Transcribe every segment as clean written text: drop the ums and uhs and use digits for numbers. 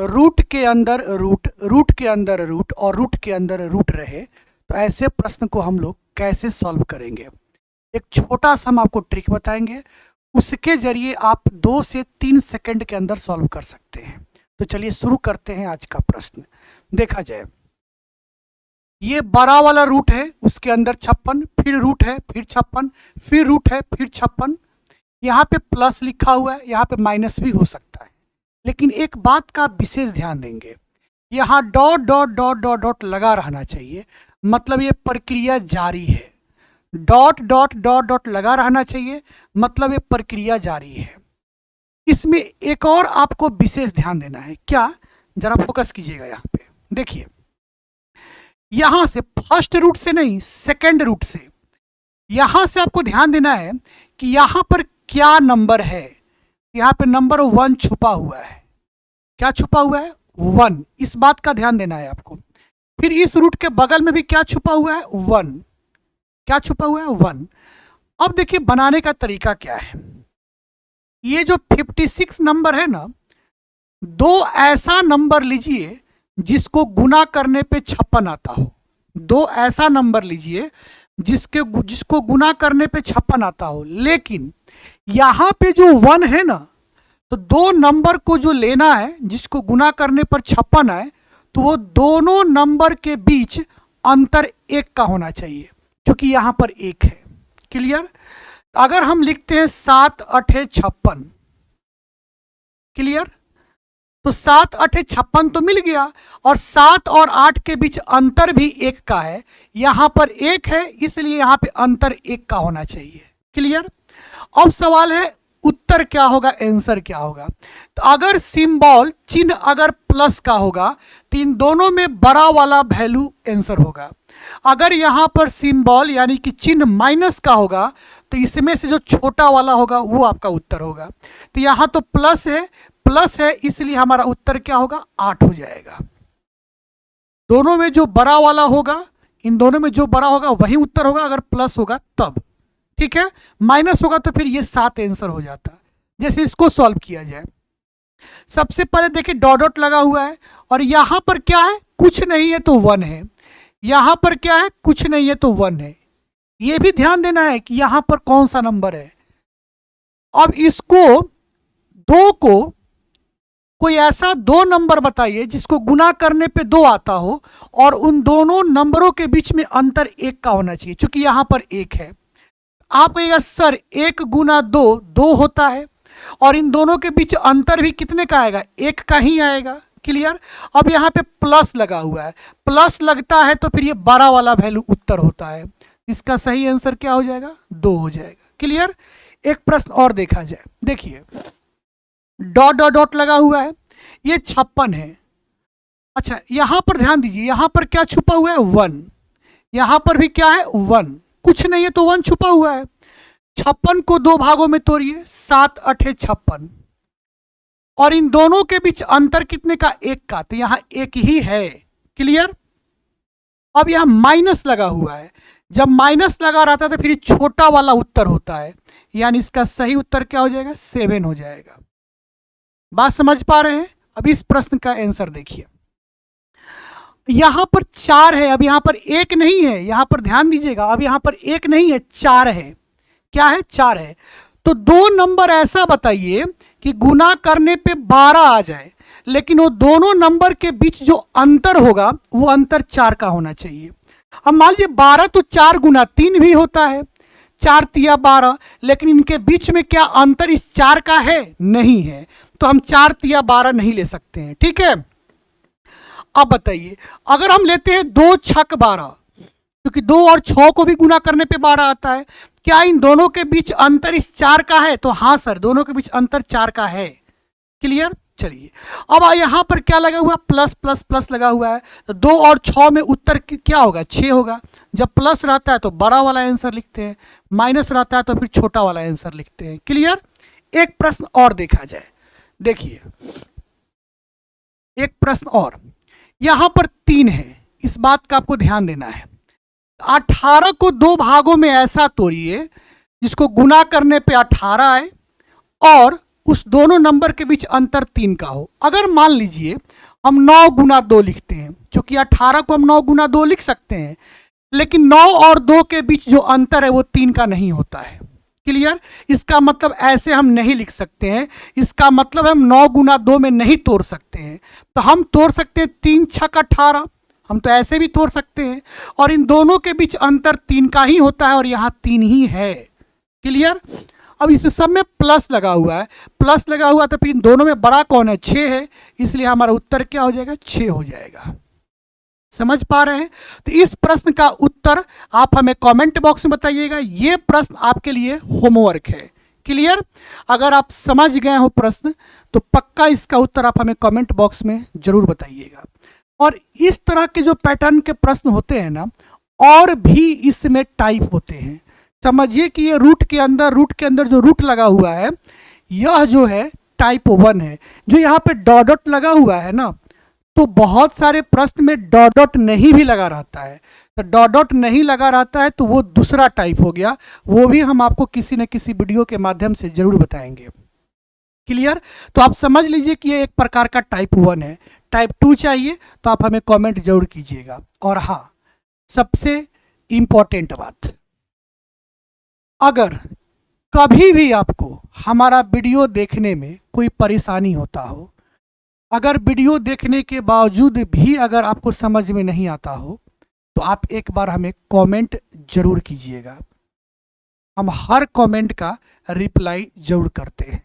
Root के अंदर root, root के अंदर रूट और रूट के अंदर रूट रहे, तो ऐसे प्रश्न को हम लोग कैसे सॉल्व करेंगे। एक छोटा सा हम आपको ट्रिक बताएंगे, उसके जरिए आप 2 से 3 सेकंड के अंदर सॉल्व कर सकते हैं। तो चलिए शुरू करते हैं आज का प्रश्न। देखा जाए, ये बड़ा वाला रूट है, उसके अंदर 56, फिर रूट है, फिर 56, फिर रूट है, फिर 56। यहाँ पे प्लस लिखा हुआ है, यहाँ पे माइनस भी हो सकता है, लेकिन एक बात का विशेष ध्यान देंगे, यहाँ dot dot dot dot dot लगा रहना चाहिए, मतलब ये प्रक्रिया जारी है। डॉट डॉट डॉट डॉट लगा रहना चाहिए, मतलब ये प्रक्रिया जारी है। इसमें एक और आपको विशेष ध्यान देना है, क्या, जरा फोकस कीजिएगा यहाँ पे। देखिए, यहां से फर्स्ट रूट से नहीं, सेकंड रूट से, यहां से आपको ध्यान देना है कि यहां पर क्या नंबर है। यहां पे नंबर 1 छुपा हुआ है। क्या छुपा हुआ है? 1। इस बात का ध्यान देना है आपको। फिर इस रूट के बगल में भी क्या छुपा हुआ है? 1। क्या छुपा हुआ है? 1। अब देखिए बनाने का तरीका क्या है। ये जो 56 नंबर है ना, 2 ऐसा नंबर लीजिए जिसको गुना करने पे 56 आता हो। 2 ऐसा नंबर लीजिए जिसको गुना करने पे 56 आता हो। लेकिन यहां पे जो 1 है ना, तो 2 नंबर को जो लेना है जिसको गुना करने पर 56 आए, तो वो दोनों नंबर के बीच अंतर 1 का होना चाहिए, क्योंकि यहां पर 1 है। क्लियर? अगर हम लिखते हैं 7 8 56, क्लियर, तो 7 8 56 तो मिल गया, और 7 और 8 के बीच अंतर भी 1 का है। यहां पर 1 है, इसलिए यहां पे अंतर 1 का होना चाहिए। क्लियर? अब सवाल है उत्तर क्या होगा, आंसर क्या होगा। तो अगर सिंबल चिन्ह अगर प्लस का होगा, तो इन दोनों में बड़ा वाला वैल्यू आंसर होगा। अगर यहां पर सिंबल यानी कि चिन्ह माइनस का होगा, तो इसमें से जो छोटा वाला होगा वो आपका उत्तर होगा। तो यहां तो प्लस है, इसलिए हमारा उत्तर क्या होगा? 8 हो जाएगा। दोनों में जो बड़ा वाला होगा, इन दोनों में जो बड़ा होगा वही उत्तर होगा, अगर प्लस होगा तब। ठीक है? माइनस होगा तो फिर ये 7 आंसर हो जाता। जैसे इसको सॉल्व किया जाए, सबसे पहले देखिए डॉट डॉट लगा हुआ है, और यहां पर क्या है? कुछ नहीं है तो 1 है। यहां पर क्या है? कुछ नहीं है तो 1 है। यह भी ध्यान देना है कि यहां पर कौन सा नंबर है। अब इसको 2 को कोई ऐसा 2 नंबर बताइए जिसको गुना करने पे 2 आता हो, और उन दोनों नंबरों के बीच में अंतर 1 का होना चाहिए, क्योंकि यहां पर 1 है। आप कहिएगा सर 1 गुना 2 2 होता है, और इन दोनों के बीच अंतर भी कितने का आएगा? 1 का ही आएगा। क्लियर? अब यहाँ पे प्लस लगा हुआ है, प्लस लगता है तो फिर ये बड़ा वाला वैल्यू उत्तर होता है। इसका सही आंसर क्या हो जाएगा? 2 हो जाएगा। क्लियर? एक प्रश्न और देखा जाए। देखिए डॉट डॉट डॉट लगा हुआ है, ये 56 है। अच्छा, यहां पर ध्यान दीजिए, यहां पर क्या छुपा हुआ है? 1। यहां पर भी क्या है? 1। कुछ नहीं है तो 1 छुपा हुआ है। 56 को 2 भागों में तोड़िए, 7 8 56, और इन दोनों के बीच अंतर कितने का? 1 का, तो यहां 1 ही है। क्लियर? अब यहां माइनस लगा हुआ है, जब माइनस लगा रहता है तो फिर छोटा वाला उत्तर होता है, यानी इसका सही उत्तर क्या हो जाएगा? 7 हो जाएगा। बात समझ पा रहे हैं? अब इस प्रश्न का आंसर देखिए, यहां पर 4 है, अब यहां पर 1 नहीं है। यहां पर ध्यान दीजिएगा, अब यहां पर 1 नहीं है, 4 है। क्या है? 4 है। तो 2 नंबर ऐसा बताइए कि गुना करने पे 12 आ जाए, लेकिन वो दोनों नंबर के बीच जो अंतर होगा वो अंतर 4 का होना चाहिए। अब मान लीजिए 12 तो 4 गुना 3 भी होता है, 4 तिया 12, लेकिन इनके बीच में क्या अंतर इस 4 का है? नहीं है, तो हम 4 तिया 12 नहीं ले सकते हैं। ठीक है? अब बताइए, अगर हम लेते हैं 2 छक 12, क्योंकि 2 और 6 को भी गुना करने पे 12 आता है, क्या इन दोनों के बीच अंतर इस 4 का है? तो हाँ सर, दोनों के बीच अंतर 4 का है। क्लियर? चलिए, अब यहां पर क्या लगा हुआ? प्लस प्लस प्लस लगा हुआ है, तो 2 और 6 में उत्तर क्या होगा? 6 होगा। जब प्लस रहता है तो बड़ा वाला आंसर लिखते हैं, माइनस रहता है तो फिर छोटा वाला आंसर लिखते हैं। क्लियर? एक प्रश्न और देखा जाए। देखिए एक प्रश्न और, यहां पर 3 है, इस बात का आपको ध्यान देना है। 18 को 2 भागों में ऐसा तोड़िए जिसको गुना करने पे 18 आए, और उस दोनों नंबर के बीच अंतर 3 का हो। अगर मान लीजिए हम 9 गुना 2 लिखते हैं, क्योंकि 18 को हम 9 गुना 2 लिख सकते हैं, लेकिन 9 और 2 के बीच जो अंतर है वो 3 का नहीं होता है। क्लियर? इसका मतलब ऐसे हम नहीं लिख सकते हैं, इसका मतलब हम 9 गुना 2 में नहीं तोड़ सकते हैं। तो हम तोड़ सकते हैं 3 छक 18, हम तो ऐसे भी तोड़ सकते हैं, और इन दोनों के बीच अंतर 3 का ही होता है और यहाँ 3 ही है। क्लियर? अब इसमें सब में प्लस लगा हुआ है, प्लस लगा हुआ तो फिर इन दोनों में बड़ा कौन है? 6 है, इसलिए हमारा उत्तर क्या हो जाएगा? 6 हो जाएगा। समझ पा रहे हैं? तो इस प्रश्न का उत्तर आप हमें कमेंट बॉक्स में बताइएगा। ये प्रश्न आपके लिए होमवर्क है। क्लियर? अगर आप समझ गए हो प्रश्न तो पक्का इसका उत्तर आप हमें कमेंट बॉक्स में जरूर बताइएगा। और इस तरह के जो पैटर्न के प्रश्न होते हैं ना, और भी इसमें टाइप होते हैं। समझिए कि ये रूट के अंदर जो रूट लगा हुआ है, यह जो है टाइप 1 है। जो यहाँ पे डॉट डॉट लगा हुआ है ना, तो बहुत सारे प्रश्न में डॉट डॉट नहीं भी लगा रहता है। तो डॉट डॉट नहीं लगा रहता है तो वो दूसरा टाइप हो गया, वो भी हम आपको किसी न किसी वीडियो के माध्यम से जरूर बताएंगे। क्लियर? तो आप समझ लीजिए कि ये एक प्रकार का टाइप 1 है। टाइप 2 चाहिए तो आप हमें कमेंट जरूर कीजिएगा। और हाँ, सबसे इंपॉर्टेंट बात, अगर कभी भी आपको हमारा वीडियो देखने में कोई परेशानी होता हो, अगर वीडियो देखने के बावजूद भी अगर आपको समझ में नहीं आता हो, तो आप एक बार हमें कमेंट जरूर कीजिएगा। हम हर कमेंट का रिप्लाई जरूर करते हैं।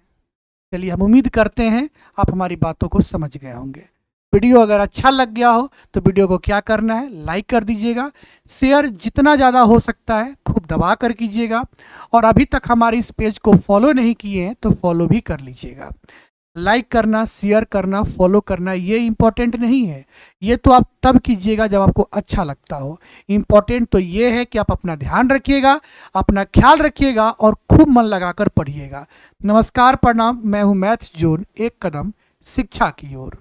चलिए, हम उम्मीद करते हैं आप हमारी बातों को समझ गए होंगे। वीडियो अगर अच्छा लग गया हो तो वीडियो को क्या करना है? लाइक कर दीजिएगा। शेयर जितना ज़्यादा हो सकता है खूब दबा कर कीजिएगा। और अभी तक हमारे इस पेज को फॉलो नहीं किए हैं तो फॉलो भी कर लीजिएगा। लाइक करना, शेयर करना, फॉलो करना ये इम्पोर्टेंट नहीं है। ये तो आप तब कीजिएगा जब आपको अच्छा लगता हो। इम्पोर्टेंट तो ये है कि आप अपना ध्यान रखिएगा, अपना ख्याल रखिएगा और खूब मन लगाकर पढ़िएगा। नमस्कार, प्रणाम। मैं हूँ मैथ्स जोन, एक कदम शिक्षा की ओर।